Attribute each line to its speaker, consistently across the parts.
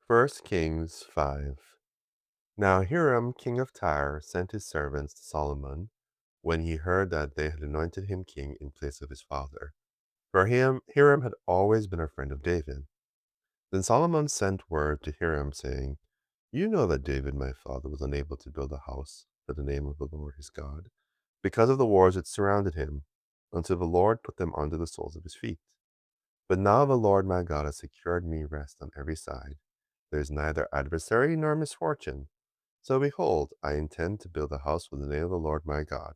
Speaker 1: First Kings 5. Now Hiram, king of Tyre, sent his servants to Solomon when he heard that they had anointed him king in place of his father. For him, Hiram had always been a friend of David. Then Solomon sent word to Hiram, saying, You know that David my father was unable to build a house for the name of the Lord his God, because of the wars that surrounded him, until the Lord put them under the soles of his feet. But now the Lord my God has secured me rest on every side. There is neither adversary nor misfortune. So behold, I intend to build a house for the name of the Lord my God.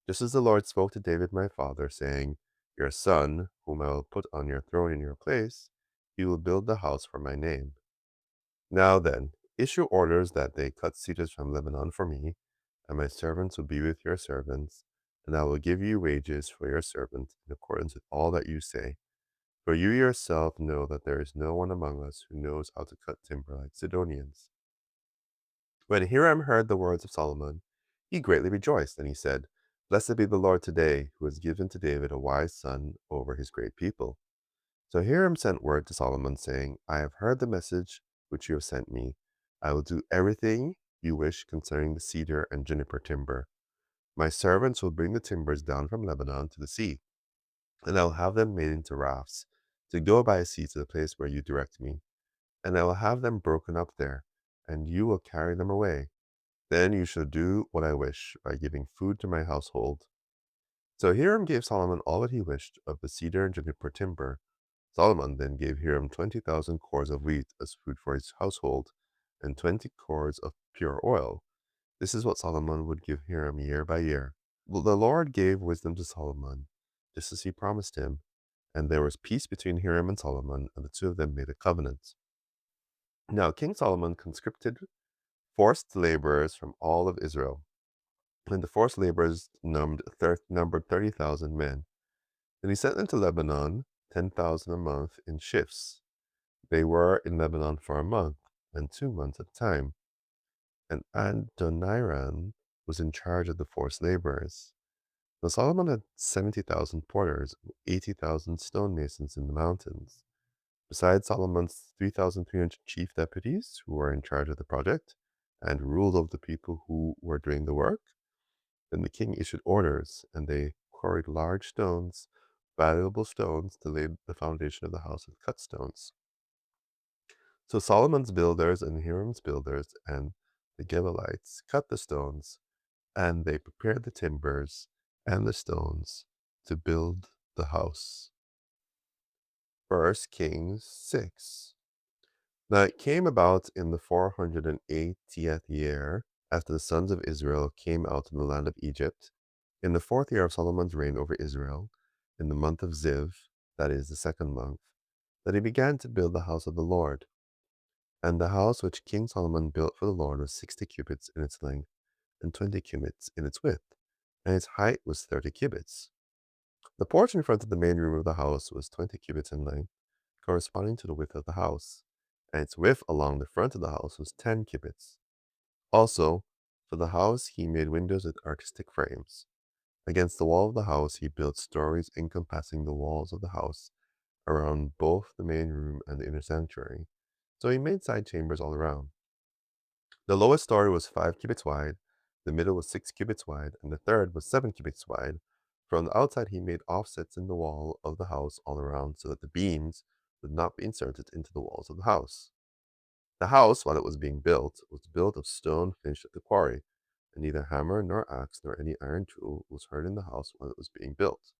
Speaker 1: Just as the Lord spoke to David my father, saying, Your son, whom I will put on your throne in your place, he will build the house for my name. Now then, issue orders that they cut cedars from Lebanon for me, and my servants will be with your servants, and I will give you wages for your servant in accordance with all that you say. For you yourself know that there is no one among us who knows how to cut timber like Sidonians. When Hiram heard the words of Solomon, he greatly rejoiced, and he said, Blessed be the Lord today, who has given to David a wise son over his great people. So Hiram sent word to Solomon, saying, I have heard the message which you have sent me. I will do everything you wish concerning the cedar and juniper timber. My servants will bring the timbers down from Lebanon to the sea, and I will have them made into rafts, to go by sea to the place where you direct me. And I will have them broken up there, and you will carry them away. Then you shall do what I wish by giving food to my household. So Hiram gave Solomon all that he wished of the cedar and juniper timber. Solomon then gave Hiram 20,000 cores of wheat as food for his household, and 20 cores of pure oil. This is what Solomon would give Hiram year by year. Well, the Lord gave wisdom to Solomon, just as he promised him, and there was peace between Hiram and Solomon, and the two of them made a covenant. Now King Solomon conscripted forced laborers from all of Israel, and the forced laborers numbered 30,000 men. Then he sent them to Lebanon, 10,000 a month in shifts. They were in Lebanon for a month, and 2 months at a time. And Adoniram was in charge of the forced laborers. Now Solomon had 70,000 porters, and 80,000 stonemasons in the mountains. Besides Solomon's 3,300 chief deputies who were in charge of the project and ruled over the people who were doing the work, then the king issued orders, and they quarried large stones, valuable stones, to lay the foundation of the house with cut stones. So Solomon's builders and Hiram's builders and the Gebalites cut the stones, and they prepared the timbers and the stones to build the house. First Kings 6. Now it came about in the 480th year, after the sons of Israel came out of the land of Egypt, in the 4th year of Solomon's reign over Israel, in the month of Ziv, that is the second month, that he began to build the house of the Lord. And the house which King Solomon built for the Lord was 60 cubits in its length, and 20 cubits in its width, and its height was 30 cubits. The porch in front of the main room of the house was 20 cubits in length, corresponding to the width of the house, and its width along the front of the house was 10 cubits. Also, for the house he made windows with artistic frames. Against the wall of the house he built stories encompassing the walls of the house around both the main room and the inner sanctuary. So he made side chambers all around. The lowest story was 5 cubits wide, the middle was 6 cubits wide, and the third was 7 cubits wide. From the outside he made offsets in the wall of the house all around, so that the beams would not be inserted into the walls of the house. The house, while it was being built, was built of stone finished at the quarry, and neither hammer nor axe nor any iron tool was heard in the house while it was being built.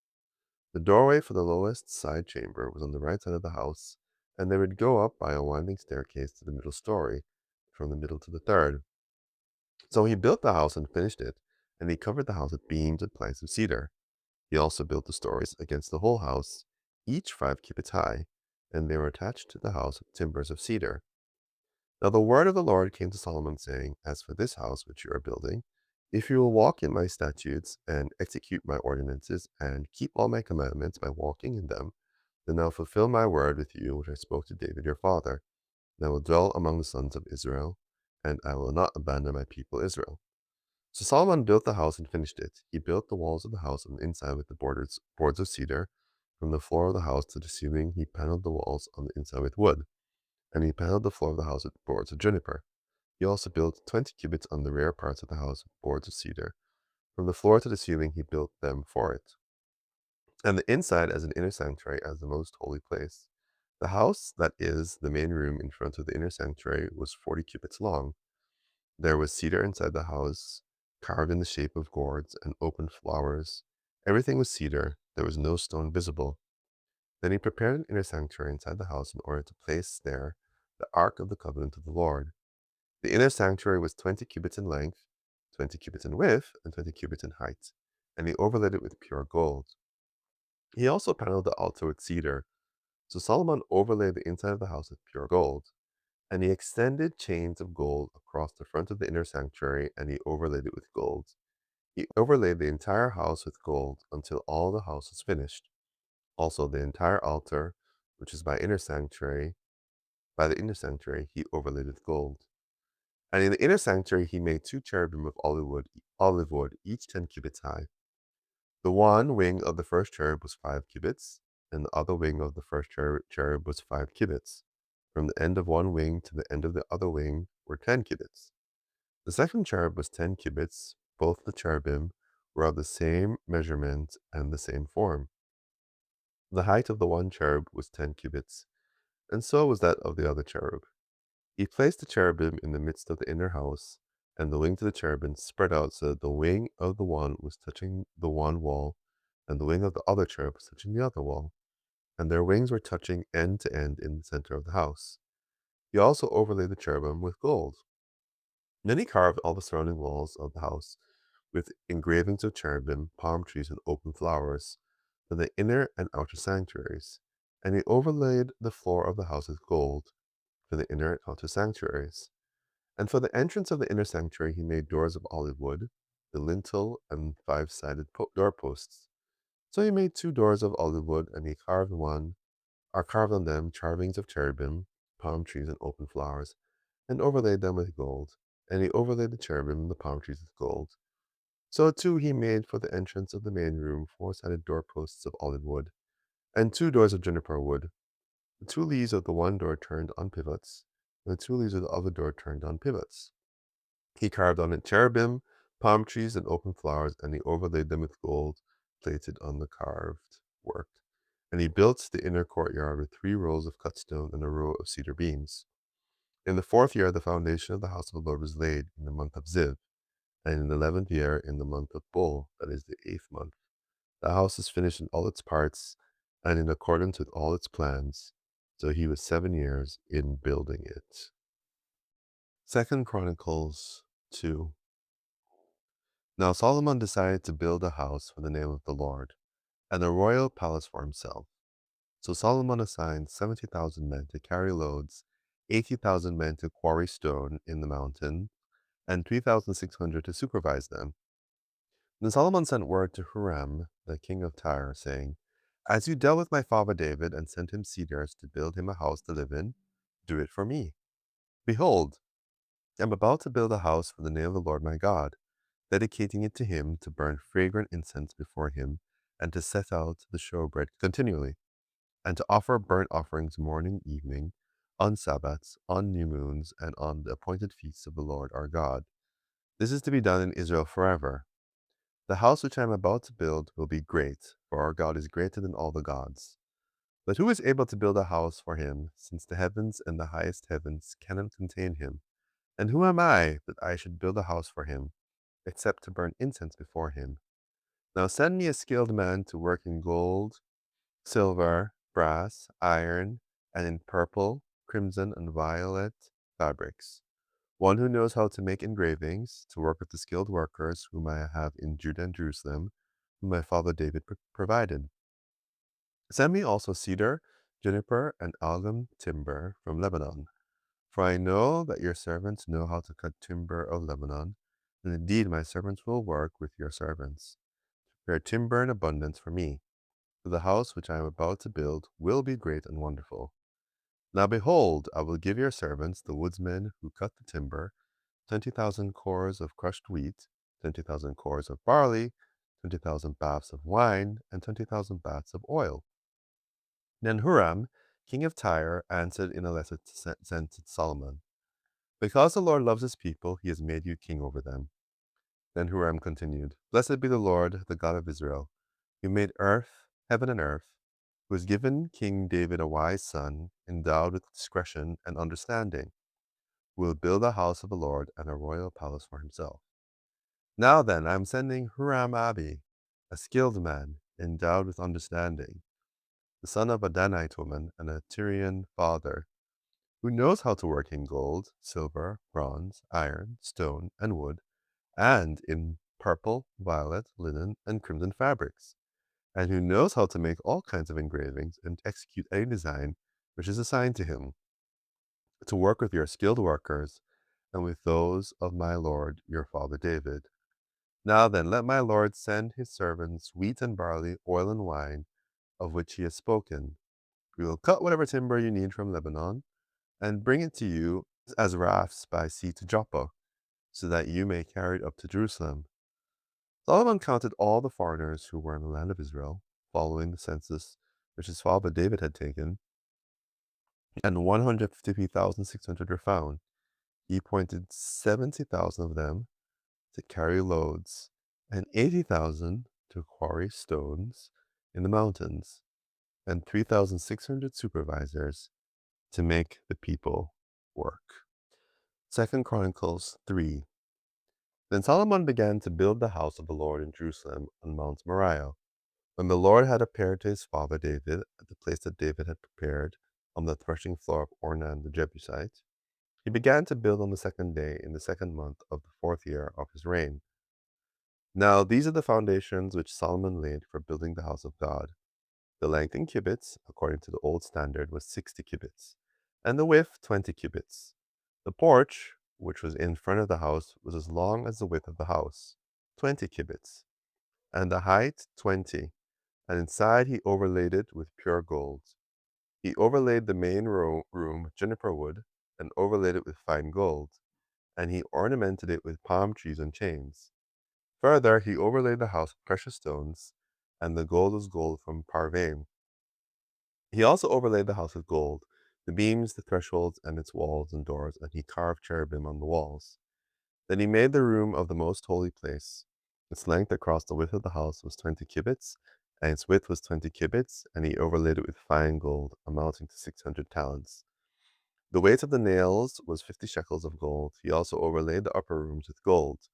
Speaker 1: The doorway for the lowest side chamber was on the right side of the house, and they would go up by a winding staircase to the middle story, from the middle to the third. So he built the house and finished it, and he covered the house with beams and planks of cedar. He also built the stories against the whole house, each 5 cubits high, and they were attached to the house with timbers of cedar. Now the word of the Lord came to Solomon, saying, As for this house which you are building, if you will walk in my statutes and execute my ordinances and keep all my commandments by walking in them, then I will fulfill my word with you which I spoke to David your father, and I will dwell among the sons of Israel, and I will not abandon my people Israel. So Solomon built the house and finished it. He built the walls of the house on the inside with the boards of cedar. From the floor of the house to the ceiling, he paneled the walls on the inside with wood. and he paneled the floor of the house with boards of juniper. He also built 20 cubits on the rear parts of the house with boards of cedar. From the floor to the ceiling, he built them for it. And the inside as an inner sanctuary as the most holy place. The house, that is, the main room in front of the inner sanctuary, was 40 cubits long. There was cedar inside the house, carved in the shape of gourds and open flowers. Everything was cedar. There was no stone visible. Then he prepared an inner sanctuary inside the house in order to place there the ark of the covenant of the Lord. The inner sanctuary was 20 cubits in length, 20 cubits in width, and 20 cubits in height, and he overlaid it with pure gold. He also paneled the altar with cedar. So Solomon overlaid the inside of the house with pure gold. And he extended chains of gold across the front of the inner sanctuary, and he overlaid it with gold. He overlaid the entire house with gold until all the house was finished. Also, the entire altar, which is by the inner sanctuary, he overlaid with gold. And in the inner sanctuary, he made two cherubim of olive wood, each 10 cubits high. The one wing of the first cherub was 5 cubits, and the other wing of the first cherub was 5 cubits. From the end of one wing to the end of the other wing were 10 cubits. The second cherub was 10 cubits. Both the cherubim were of the same measurement and the same form. The height of the one cherub was 10 cubits, and so was that of the other cherub. He placed the cherubim in the midst of the inner house, and the wings of the cherubim spread out so that the wing of the one was touching the one wall, and the wing of the other cherub was touching the other wall, and their wings were touching end to end in the center of the house. He also overlaid the cherubim with gold. Then he carved all the surrounding walls of the house with engravings of cherubim, palm trees, and open flowers for the inner and outer sanctuaries. And he overlaid the floor of the house with gold for the inner and outer sanctuaries. And for the entrance of the inner sanctuary, he made doors of olive wood, the lintel, and 5-sided doorposts. So he made 2 doors of olive wood, and he carved on them carvings of cherubim, palm trees, and open flowers, and overlaid them with gold. And he overlaid the cherubim and the palm trees with gold. So too he made for the entrance of the main room 4-sided doorposts of olive wood, and 2 doors of juniper wood. The 2 leaves of the one door turned on pivots, and the 2 leaves of the other door turned on pivots. He carved on it cherubim, palm trees, and open flowers, and he overlaid them with gold plated on the carved work. And he built the inner courtyard with 3 rows of cut stone and a row of cedar beams. In the 4th year, the foundation of the house of the Lord was laid in the month of Ziv, and in the 11th year, in the month of Bul, that is the 8th month. The house is finished in all its parts, and in accordance with all its plans. So he was 7 years in building it. 2 Chronicles 2. Now Solomon decided to build a house for the name of the Lord, and a royal palace for himself. So Solomon assigned 70,000 men to carry loads, 80,000 men to quarry stone in the mountain, and 3,600 to supervise them. Then Solomon sent word to Huram, the king of Tyre, saying, As you dealt with my father David and sent him cedars to build him a house to live in, do it for me. Behold, I am about to build a house for the name of the Lord my God, dedicating it to him to burn fragrant incense before him, and to set out the showbread continually, and to offer burnt offerings morning and evening, on Sabbaths, on new moons, and on the appointed feasts of the Lord our God. This is to be done in Israel forever. The house which I am about to build will be great, for our God is greater than all the gods. But who is able to build a house for him, since the heavens and the highest heavens cannot contain him? And who am I, that I should build a house for him, except to burn incense before him? Now send me a skilled man to work in gold, silver, brass, iron, and in purple, crimson, and violet fabrics. One who knows how to make engravings, to work with the skilled workers whom I have in Judah and Jerusalem, whom my father David provided. Send me also cedar, juniper, and algum timber from Lebanon. For I know that your servants know how to cut timber of Lebanon, and indeed my servants will work with your servants. Prepare timber in abundance for me, for the house which I am about to build will be great and wonderful. Now behold, I will give your servants, the woodsmen who cut the timber, 20,000 cores of crushed wheat, 20,000 cores of barley, 20,000 baths of wine, and 20,000 baths of oil. Then Huram, king of Tyre, answered in a letter sent to Solomon, "Because the Lord loves his people, he has made you king over them." Then Huram continued, "Blessed be the Lord, the God of Israel, who made heaven and earth, who has given King David a wise son, endowed with discretion and understanding, who will build a house of the Lord and a royal palace for himself. Now then, I am sending Huram Abi, a skilled man, endowed with understanding, the son of a Danite woman and a Tyrian father, who knows how to work in gold, silver, bronze, iron, stone, and wood, and in purple, violet, linen, and crimson fabrics, and who knows how to make all kinds of engravings and execute any design which is assigned to him, to work with your skilled workers and with those of my lord your father David. Now then, let my lord send his servants wheat and barley, oil and wine, of which he has spoken. We will cut whatever timber you need from Lebanon, and bring it to you as rafts by sea to Joppa, so that you may carry it up to Jerusalem." Solomon counted all the foreigners who were in the land of Israel, following the census which his father David had taken, and 153,600 were found. He appointed 70,000 of them to carry loads, and 80,000 to quarry stones in the mountains, and 3,600 supervisors to make the people work. 2 Chronicles 3. Then Solomon began to build the house of the Lord in Jerusalem on Mount Moriah. When the Lord had appeared to his father David at the place that David had prepared on the threshing floor of Ornan the Jebusite, he began to build on the second day in the second month of the 4th year of his reign. Now these are the foundations which Solomon laid for building the house of God. The length in cubits, according to the old standard, was 60 cubits, and the width 20 cubits. The porch, which was in front of the house, was as long as the width of the house, 20 cubits, and the height 20, and inside he overlaid it with pure gold. He overlaid the main room with juniper wood, and overlaid it with fine gold, and he ornamented it with palm trees and chains. Further, he overlaid the house with precious stones, and the gold was gold from Parvaim. He also overlaid the house with gold, the beams, the thresholds, and its walls and doors, and he carved cherubim on the walls. Then he made the room of the most holy place. Its length across the width of the house was 20 cubits, and its width was 20 cubits, and he overlaid it with fine gold, amounting to 600 talents. The weight of the nails was 50 shekels of gold. He also overlaid the upper rooms with gold.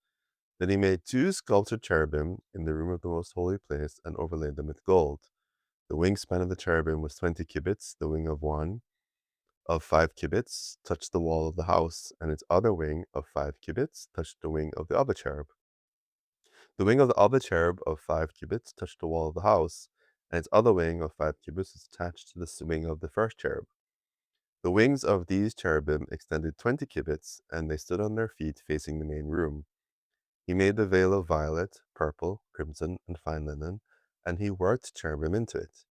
Speaker 1: Then he made 2 sculptured cherubim in the room of the most holy place, and overlaid them with gold. The wingspan of the cherubim was 20 cubits. The wing of one of 5 cubits touched the wall of the house, and its other wing of 5 cubits touched the wing of the other cherub. The wing of the other cherub of 5 cubits touched the wall of the house, and its other wing of 5 cubits was attached to the wing of the first cherub. The wings of these cherubim extended 20 cubits, and they stood on their feet facing the main room. He made the veil of violet, purple, crimson, and fine linen, and he worked cherubim into it.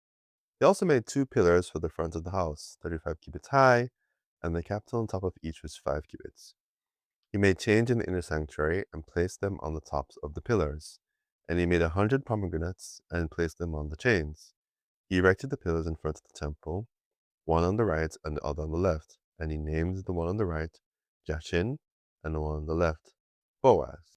Speaker 1: He also made 2 pillars for the front of the house, 35 cubits high, and the capital on top of each was 5 cubits. He made chains in the inner sanctuary and placed them on the tops of the pillars. And he made 100 pomegranates and placed them on the chains. He erected the pillars in front of the temple, one on the right and the other on the left. And he named the one on the right Jachin, and the one on the left Boaz.